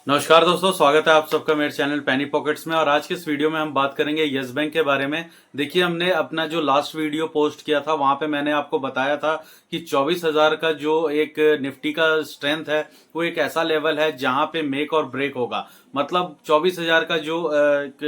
नमस्कार दोस्तों, स्वागत है आप सबका मेरे चैनल पैनी पॉकेट्स में। और आज के इस वीडियो में हम बात करेंगे यस बैंक के बारे में। देखिए, हमने अपना जो लास्ट वीडियो पोस्ट किया था वहां पे मैंने आपको बताया था कि 24,000 का जो एक निफ्टी का स्ट्रेंथ है वो एक ऐसा लेवल है जहां पे मेक और ब्रेक होगा। मतलब 24,000 का जो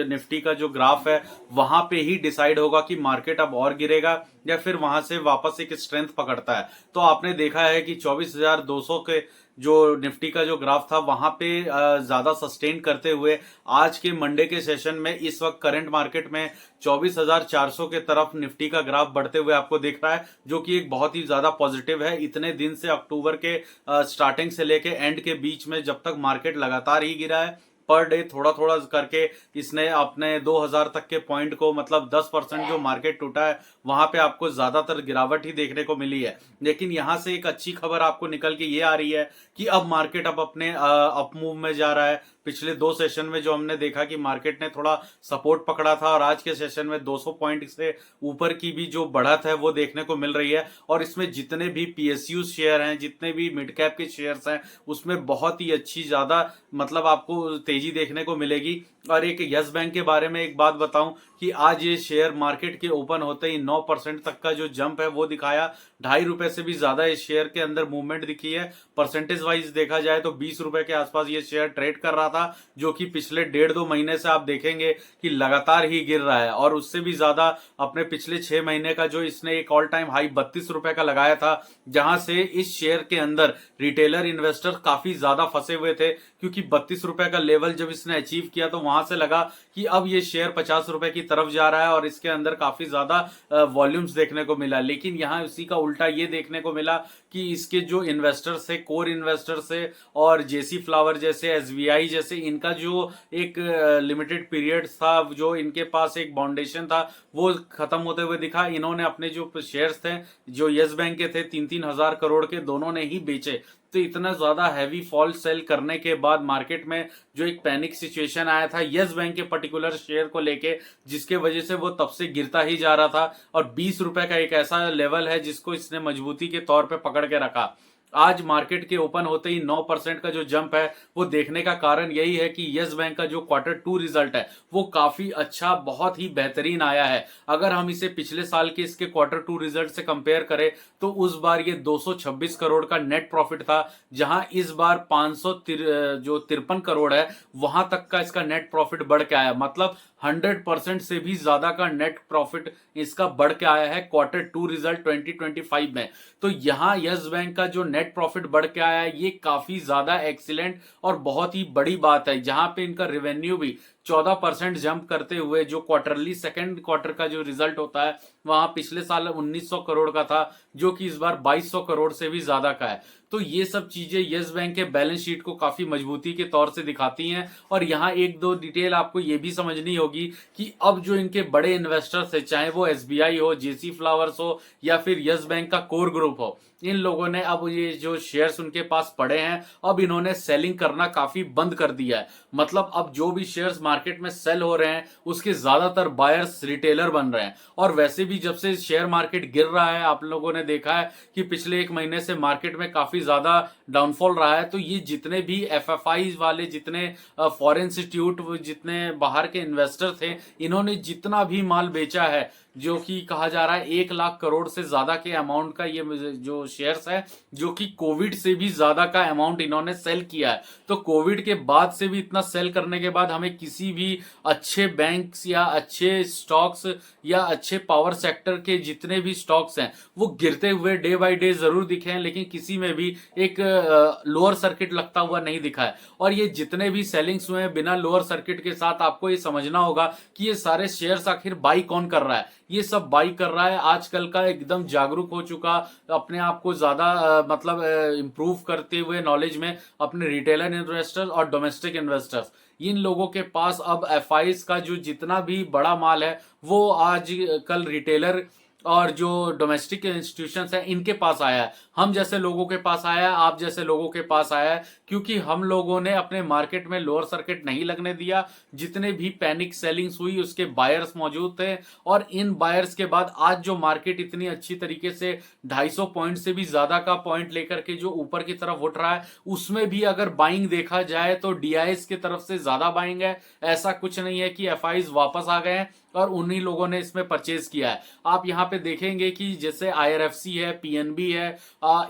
निफ्टी का जो ग्राफ है वहां पे ही डिसाइड होगा कि मार्केट अब और गिरेगा या फिर वहां से वापस एक स्ट्रेंथ पकड़ता है। तो आपने देखा है कि 24,200 के जो निफ्टी का जो ग्राफ था वहां पे ज्यादा सस्टेन करते हुए आज के मंडे के सेशन में इस वक्त करंट मार्केट में 24,400 के तरफ निफ्टी का ग्राफ बढ़ते हुए आपको दिख रहा है, जो कि एक बहुत ही ज्यादा पॉजिटिव है। इतने दिन से अक्टूबर के स्टार्टिंग से लेके एंड के बीच में जब तक मार्केट लगातार ही गिरा है, पर डे थोड़ा थोड़ा करके इसने अपने 2000 तक के पॉइंट को, मतलब 10% जो मार्केट टूटा है वहां पे आपको ज्यादातर गिरावट ही देखने को मिली है। लेकिन यहां से एक अच्छी खबर आपको निकल के ये आ रही है कि अब मार्केट अब अपने अप मूव में जा रहा है। पिछले दो सेशन में जो हमने देखा कि मार्केट ने थोड़ा सपोर्ट पकड़ा था, और आज के सेशन में 200 पॉइंट से ऊपर की भी जो बढ़त है वो देखने को मिल रही है। और इसमें जितने भी पीएसयू शेयर हैं, जितने भी मिड कैप के शेयर्स हैं, उसमें बहुत ही अच्छी ज्यादा मतलब आपको तेजी देखने को मिलेगी। और एक यस बैंक के बारे में एक बात बताऊं कि आज ये शेयर मार्केट के ओपन होते ही 9% तक का जो जंप है वो दिखाया। ₹2.5 से भी ज्यादा इस शेयर के अंदर मूवमेंट दिखी है। परसेंटेज वाइज देखा जाए तो ₹20 के आसपास ये शेयर ट्रेड कर रहा था, जो कि पिछले 1.5-2 महीने से आप देखेंगे कि लगातार ही गिर रहा है। और उससे भी ज्यादा अपने पिछले 6 महीने का जो इसने एक ऑल टाइम हाई ₹32 का लगाया था, जहां से इस शेयर के अंदर रिटेलर इन्वेस्टर काफी ज्यादा फंसे हुए थे, क्योंकि ₹32 का लेवल जब इसने अचीव किया तो वहां से लगा कि अब ये शेयर ₹50 की तरफ जा रहा है और इसके अंदर काफी ज्यादा वॉल्यूम्स देखने को मिला। लेकिन यहाँ उसी का उल्टा ये देखने को मिला कि इसके जो इन्वेस्टर्स है, कोर इन्वेस्टर्स है, और जेसी फ्लावर जैसे, एसबीआई जैसे, इनका जो एक लिमिटेड पीरियड था, जो इनके पास एक बाउंडेशन था, वो खत्म होते हुए दिखा। इन्होंने अपने जो शेयर्स थे जो यस बैंक के थे 3-3 हजार करोड़ के, दोनों ने ही बेचे। तो इतना ज्यादा हैवी फॉल सेल करने के बाद मार्केट में जो एक पैनिक सिचुएशन आया था यस बैंक के पर्टिकुलर शेयर को लेके, जिसके वजह से वो तब से गिरता ही जा रहा था। और ₹20 का एक ऐसा लेवल है जिसको इसने मजबूती के तौर पे पकड़ के रखा। आज मार्केट के ओपन होते ही 9% का जो जंप है वो देखने का कारण यही है कि यस बैंक का जो Q2 रिजल्ट है वो काफी अच्छा, बहुत ही बेहतरीन आया है। अगर हम इसे पिछले साल के इसके Q2 रिजल्ट से कंपेयर करें तो उस बार ये 226 करोड़ का नेट प्रॉफिट था, जहां इस बार 553 करोड़ है, वहां तक का इसका नेट प्रॉफिट बढ़ के आया। मतलब 100% से भी ज्यादा का नेट प्रॉफिट इसका बढ़ के आया है Q2 रिजल्ट 2025 में। तो यहाँ यस बैंक का जो नेट प्रॉफिट बढ़ के आया है ये काफी ज्यादा एक्सीलेंट और बहुत ही बड़ी बात है, जहां पे इनका रेवेन्यू भी 14% जंप करते हुए, जो क्वार्टरली सेकेंड क्वार्टर का जो रिजल्ट होता है वहां पिछले साल 1900 करोड़ का था, जो कि इस बार 2200 करोड़ से भी ज्यादा का है। तो ये सब चीजें यस बैंक के बैलेंस शीट को काफी मजबूती के तौर से दिखाती हैं। और यहाँ एक दो डिटेल आपको ये भी समझनी होगी कि अब जो इनके बड़े इन्वेस्टर्स है, चाहे वो एसबीआई हो, जेसी फ्लावर्स हो, या फिर यस बैंक का कोर ग्रुप हो, इन लोगों ने अब ये जो शेयर्स उनके पास पड़े हैं अब इन्होंने सेलिंग करना काफी बंद कर दिया है। मतलब अब जो भी शेयर्स मार्केट में सेल हो रहे हैं उसके ज्यादातर बायर्स रिटेलर बन रहे हैं। और वैसे भी जब से शेयर मार्केट गिर रहा है, आप लोगों ने देखा है कि पिछले एक महीने से मार्केट में काफी ज्यादा डाउनफॉल रहा है, तो ये जितने भी एफएफआई वाले, जितने फॉरेन इंस्टीट्यूट, जितने बाहर के इन्वेस्टर थे, इन्होंने जितना भी माल बेचा है, जो कि कहा जा रहा है 1 लाख करोड़ से ज्यादा के अमाउंट का ये जो शेयर्स है, जो कि कोविड से भी ज्यादा का अमाउंट इन्होंने सेल किया है। तो कोविड के बाद से भी इतना सेल करने के बाद हमें किसी भी अच्छे बैंक्स या अच्छे स्टॉक्स या अच्छे पावर सेक्टर के जितने भी स्टॉक्स हैं वो गिरते हुए डे बाय डे जरूर दिखे हैं, लेकिन किसी में भी एक लोअर सर्किट लगता हुआ नहीं दिखा है। और ये जितने भी सेलिंग्स हुए हैं बिना लोअर सर्किट के साथ, आपको ये समझना होगा कि ये सारे शेयर्स आखिर बाई कौन कर रहा है। ये सब बाई कर रहा है आजकल का एकदम जागरूक हो चुका, अपने आप को ज्यादा मतलब इंप्रूव करते हुए नॉलेज में, अपने रिटेलर इन्वेस्टर्स और डोमेस्टिक इन्वेस्टर्स, इन लोगों के पास अब एफआईज का जो जितना भी बड़ा माल है वो आज कल रिटेलर और जो डोमेस्टिक इंस्टीट्यूशंस हैं इनके पास आया है, हम जैसे लोगों के पास आया है, आप जैसे लोगों के पास आया है, क्योंकि हम लोगों ने अपने मार्केट में लोअर सर्किट नहीं लगने दिया। जितने भी पैनिक सेलिंग्स हुई उसके बायर्स मौजूद थे, और इन बायर्स के बाद आज जो मार्केट इतनी अच्छी तरीके से 250 पॉइंट से भी ज्यादा का पॉइंट लेकर के जो ऊपर की तरफ उठ रहा है, उसमें भी अगर बाइंग देखा जाए तो डीआईएस की तरफ से ज्यादा बाइंग है। ऐसा कुछ नहीं है कि एफआईज वापस आ गए हैं और उन्हीं लोगों ने इसमें परचेज किया है। आप यहाँ पे देखेंगे कि जैसे आईआरएफसी है, पीएनबी है,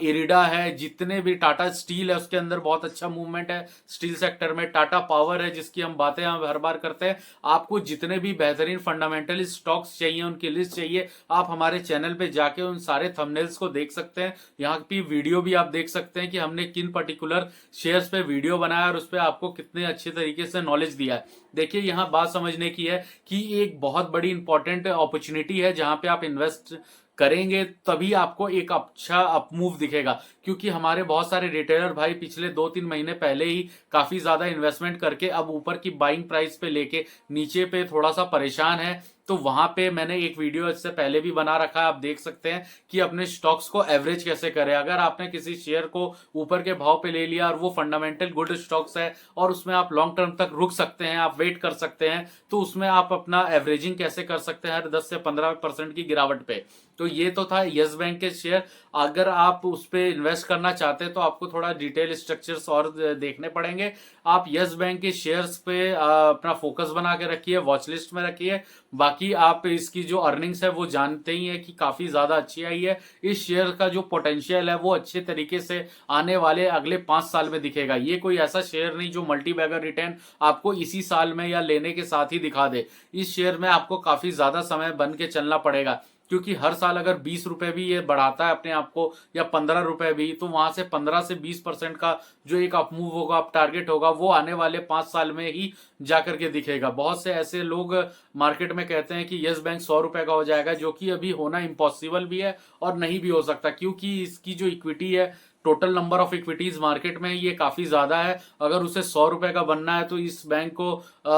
इरिडा है, जितने भी टाटा स्टील है उसके अंदर बहुत अच्छा मूवमेंट है स्टील सेक्टर में, टाटा पावर है जिसकी हम बातें हम हर बार करते हैं। आपको जितने भी बेहतरीन फंडामेंटल स्टॉक्स चाहिए उनकी लिस्ट चाहिए, आप हमारे चैनल पे जाके उन सारे थंबनेल्स को देख सकते हैं। यहाँ की वीडियो भी आप देख सकते हैं कि हमने किन पर्टिकुलर शेयर्स पे वीडियो बनाया और उस पर आपको कितने अच्छे तरीके से नॉलेज दिया है। देखिए यहाँ बात समझने की है कि एक बहुत बड़ी इंपॉर्टेंट अपॉर्चुनिटी है जहां पे आप इन्वेस्ट करेंगे तभी आपको एक अच्छा अपमूव दिखेगा, क्योंकि हमारे बहुत सारे रिटेलर भाई पिछले 2-3 महीने पहले ही काफी ज्यादा इन्वेस्टमेंट करके अब ऊपर की बाइंग प्राइस पे लेके नीचे पे थोड़ा सा परेशान है। तो वहां पे मैंने एक वीडियो इससे पहले भी बना रखा है, आप देख सकते हैं कि अपने स्टॉक्स को एवरेज कैसे करें। अगर आपने किसी शेयर को ऊपर के भाव पे ले लिया और वो फंडामेंटल गुड स्टॉक्स है और उसमें आप लॉन्ग टर्म तक रुक सकते हैं, आप वेट कर सकते हैं, तो उसमें आप अपना एवरेजिंग कैसे कर सकते हैं हर 10 से 15% की गिरावट पे। तो ये तो था यस बैंक के शेयर। अगर आप उस पर इन्वेस्ट करना चाहते हैं तो आपको थोड़ा डिटेल स्ट्रक्चर्स और देखने पड़ेंगे। आप यस बैंक के शेयर्स पे अपना फोकस बना के रखिए, वॉच लिस्ट में रखिए। बाकी आप इसकी जो अर्निंग्स है वो जानते ही है कि काफी ज्यादा अच्छी आई है। इस शेयर का जो पोटेंशियल है वो अच्छे तरीके से आने वाले अगले 5 साल में दिखेगा। ये कोई ऐसा शेयर नहीं जो मल्टी बैगर रिटर्न आपको इसी साल में या लेने के साथ ही दिखा दे। इस शेयर में आपको काफी ज्यादा समय बन के चलना पड़ेगा, क्योंकि हर साल अगर 20 रुपए भी ये बढ़ाता है अपने आप को या 15 रुपए भी, तो वहां से 15 से 20% का जो एक अपमूव होगा, अप टारगेट होगा, वो आने वाले 5 साल में ही जाकर के दिखेगा। बहुत से ऐसे लोग मार्केट में कहते हैं कि यस बैंक 100 रुपए का हो जाएगा, जो कि अभी होना इम्पॉसिबल भी है और नहीं भी हो सकता, क्योंकि इसकी जो इक्विटी है, total number of equities market में ये काफी ज्यादा है। अगर उसे 100 रुपए का बनना है तो इस बैंक को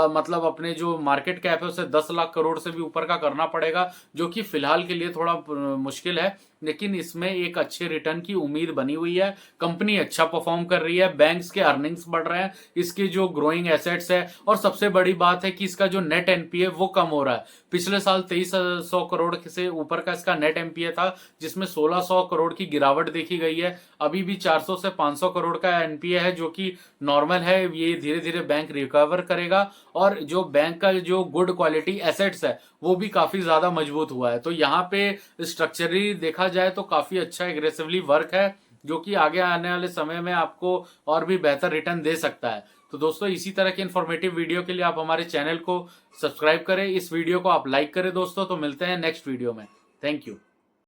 मतलब अपने जो मार्केट कैप है उसे 10 लाख करोड़ से भी ऊपर का करना पड़ेगा, जो कि फिलहाल के लिए थोड़ा मुश्किल है। लेकिन इसमें एक अच्छे रिटर्न की उम्मीद बनी हुई है, कंपनी अच्छा परफॉर्म कर रही है, बैंक्स के अर्निंग्स बढ़ रहे हैं, इसके जो ग्रोइंग एसेट्स है, और सबसे बड़ी बात है कि इसका जो नेट एनपीए वो कम हो रहा है। पिछले साल 2300 करोड़ से ऊपर का इसका नेट एनपीए था, जिसमें 1600 करोड़ की गिरावट देखी गई है। अभी भी 400 से 500 करोड़ का एनपीए है, जो कि नॉर्मल है। ये धीरे धीरे बैंक रिकवर करेगा, और जो बैंक का जो गुड क्वालिटी एसेट्स है वो भी काफी ज्यादा मजबूत हुआ है। तो यहाँ पे स्ट्रक्चरली देखा जाए तो काफी अच्छा एग्रेसिवली वर्क है, जो कि आगे आने वाले समय में आपको और भी बेहतर रिटर्न दे सकता है। तो दोस्तों, इसी तरह के इन्फॉर्मेटिव वीडियो के लिए आप हमारे चैनल को सब्सक्राइब करें, इस वीडियो को आप लाइक करें दोस्तों। तो मिलते हैं नेक्स्ट वीडियो में। Thank you.